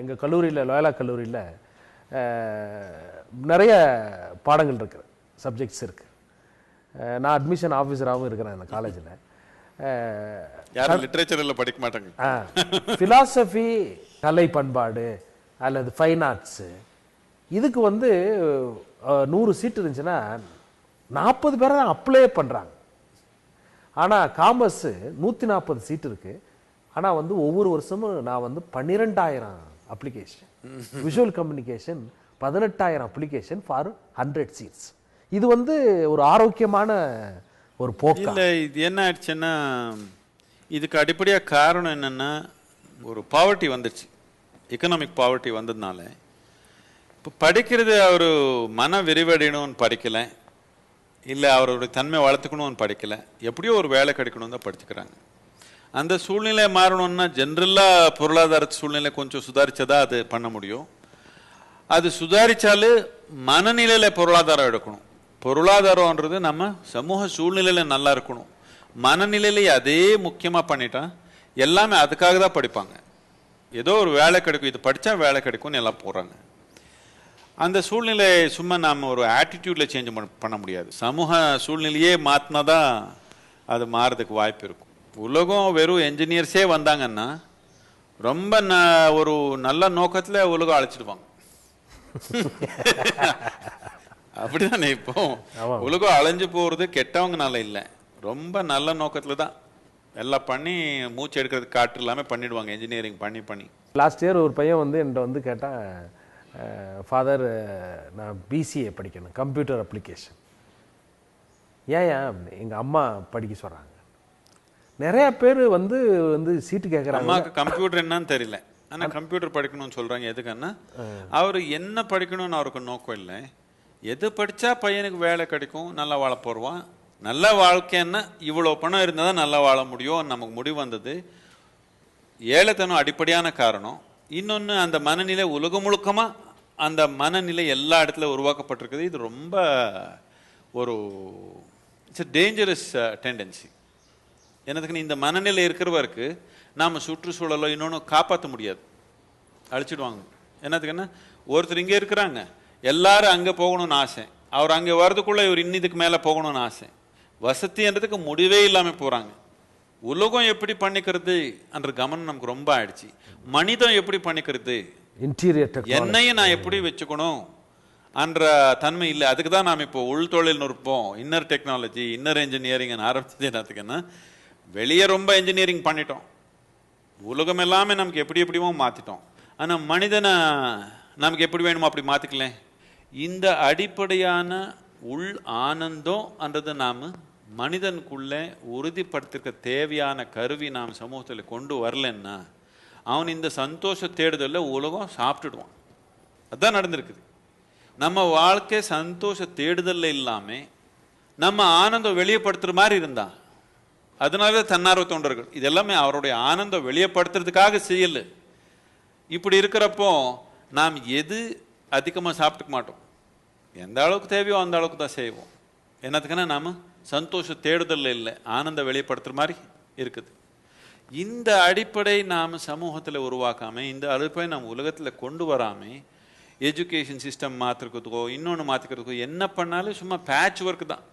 எங்கள் கல்லூரியில் லோயலா கல்லூரியில் நிறைய பாடங்கள் இருக்குது, சப்ஜெக்ட்ஸ் இருக்குது. நான் அட்மிஷன் ஆஃபீஸராகவும் இருக்கிறேன் அந்த காலேஜில். யாரும் லிட்ரேச்சரில் படிக்க மாட்டாங்க. ஃபிலாசபி, கலை பண்பாடு அல்லது ஃபைன் ஆர்ட்ஸு, இதுக்கு 100 சீட் இருந்துச்சுன்னா 40 பேர் தான் அப்ளை பண்ணுறாங்க. ஆனால் காமர்ஸு 140 சீட் இருக்குது. ஆனால் ஒவ்வொரு வருஷமும் நான் 12,000 application, visual communication 18,000 application for 100 seats. இது ஒரு ஆரோக்கியமான ஒரு போக்கு இல்லை. இது என்ன ஆயிடுச்சுன்னா, இதுக்கு அடிப்படையாக காரணம் என்னென்னா, ஒரு பாவர்ட்டி வந்துடுச்சு, எக்கனாமிக் பாவர்ட்டி வந்ததுனால இப்போ படிக்கிறது அவர் மன விரிவடையணும்னு படிக்கலை, இல்லை அவருடைய தன்மை வளர்த்துக்கணும்னு படிக்கலை, எப்படியோ ஒரு வேலை கிடைக்கணும் தான் படிச்சுக்கிறாங்க. அந்த சூழ்நிலை மாறணும்னா ஜென்ரலாக பொருளாதார சூழ்நிலை கொஞ்சம் சுதாரிச்சதா அது பண்ண முடியும். அது சுதாரித்தாலே மனநிலையில் பொருளாதாரம் எடுக்கணும். பொருளாதாரம்ன்றது நம்ம சமூக சூழ்நிலையில் நல்லா இருக்கணும். மனநிலையிலே அதே முக்கியமாக பண்ணிட்டா எல்லாமே அதுக்காக தான் படிப்பாங்க. ஏதோ ஒரு வேலை கிடைக்கும், இது படித்தா வேலை கிடைக்கும்னு எல்லாம் போகிறாங்க. அந்த சூழ்நிலை சும்மா நாம் ஒரு ஆட்டிடியூடில் சேஞ்ச் பண்ண முடியாது. சமூக சூழ்நிலையே மாற்றினா தான் அது மாறதுக்கு வாய்ப்பு இருக்கும். உலகம் வெறும் என்ஜினியர்ஸே வந்தாங்கன்னா ரொம்ப ஒரு நல்ல நோக்கத்தில் உலகம் அழைச்சிடுவாங்க. அப்படிதானே? இப்போ உலகம் அலைஞ்சு போகிறது கெட்டவங்கனால இல்லை, ரொம்ப நல்ல நோக்கத்தில் தான் எல்லாம் பண்ணி மூச்சு எடுக்கிறதுக்கு காற்று இல்லாமல் பண்ணிடுவாங்க, என்ஜினியரிங் பண்ணி. லாஸ்ட் இயர் ஒரு பையன் என்கிட்ட கேட்டான், ஃபாதர் நான் பிசிஏ படிக்கணும், கம்ப்யூட்டர் அப்ளிகேஷன். ஏன் எங்கள் அம்மா படிக்க சொல்கிறாங்க. நிறைய பேர் சீட்டு கேட்குறாங்க. அம்மாவுக்கு கம்ப்யூட்டர் என்னன்னு தெரியல, ஆனால் கம்ப்யூட்டர் படிக்கணும்னு சொல்கிறாங்க. எதுக்குன்னா அவர் என்ன படிக்கணும்னு அவருக்கு நோக்கம் இல்லை, எது படித்தா பையனுக்கு வேலை கிடைக்கும், நல்லா வாழ போடுவான், நல்ல வாழ்க்கைன்னா இவ்வளோ பணம் இருந்தால் தான் நல்லா வாழ முடியும் நமக்கு முடிவு வந்தது. ஏழைத்தனம் அடிப்படையான காரணம். இன்னொன்று, அந்த மனநிலை உலகம் முழுக்கமாக அந்த மனநிலை எல்லா இடத்துல உருவாக்கப்பட்டிருக்குது. இது ரொம்ப ஒரு இட்ஸ் டேஞ்சரஸ் டெண்டன்சி. என்னதுக்குன்னு இந்த மனநிலை இருக்கிறவருக்கு நாம் சுற்றுச்சூழலோ இன்னொன்று காப்பாற்ற முடியாது, அழிச்சிடுவாங்க. என்னதுக்குன்னா ஒருத்தர் இங்கே இருக்கிறாங்க, எல்லாரும் அங்கே போகணும்னு ஆசை, அவர் அங்கே வர்றதுக்குள்ளே இவர் இன்னதுக்கு மேலே போகணும்னு ஆசை, வசதின்றதுக்கு முடிவே இல்லாமல் போகிறாங்க. உலகம் எப்படி பண்ணிக்கிறது என்ற கவனம் நமக்கு ரொம்ப ஆயிடுச்சு. மனிதம் எப்படி பண்ணிக்கிறது, இன்டீரியர் என்னையும் நான் எப்படி வச்சுக்கணும் என்ற தன்மை இல்லை. அதுக்கு தான் நாம் இப்போ உள் தொழில்நுட்பம், இன்னர் டெக்னாலஜி, இன்னர் இன்ஜினியரிங் ஆரம்பிச்சது. என்னத்துக்குன்னா வெளியே ரொம்ப இன்ஜினியரிங் பண்ணிட்டோம், உலகம் எல்லாமே நமக்கு எப்படி எப்படிமோ மாற்றிட்டோம், ஆனால் மனிதனை நமக்கு எப்படி வேணுமோ அப்படி மாற்றிக்கல. இந்த அடிப்படையான உள் ஆனந்தம்ன்றது நாம் மனிதனுக்குள்ளே உறுதிப்படுத்திருக்க தேவையான கருவி நாம் சமூகத்தில் கொண்டு வரலன்னா அவன் இந்த சந்தோஷ தேடுதலில் உலகம் சாப்பிட்டுடுவான். அதுதான் நடந்திருக்குது. நம்ம வாழ்க்கை சந்தோஷ தேடுதலில் இல்லாமல் நம்ம ஆனந்தம் வெளியப்படுத்துகிற மாதிரி இருந்தான். அதனால தன்னார்வ தொண்டர்கள் இது எல்லாமே அவருடைய ஆனந்தம் வெளியப்படுத்துறதுக்காக செய்யலை. இப்படி இருக்கிறப்போ நாம் எது அதிகமாக சாப்பிட்டுக்க மாட்டோம், எந்த அளவுக்கு தேவையோ அந்த அளவுக்கு தான் செய்வோம். என்னத்துக்குன்னா நாம் சந்தோஷ தேடுதலில் இல்லை, ஆனந்தம் வெளிப்படுத்துகிற மாதிரி இருக்குது. இந்த அடிப்படை நாம் சமூகத்தில் உருவாக்காமல், இந்த அடிப்படை நாம் உலகத்தில் கொண்டு வராமல் எஜுகேஷன் சிஸ்டம் மாற்றுறதுக்கோ இன்னொன்று மாற்றிக்கிறதுக்கோ என்ன பண்ணாலும் சும்மா பேட்ச் ஒர்க் தான்.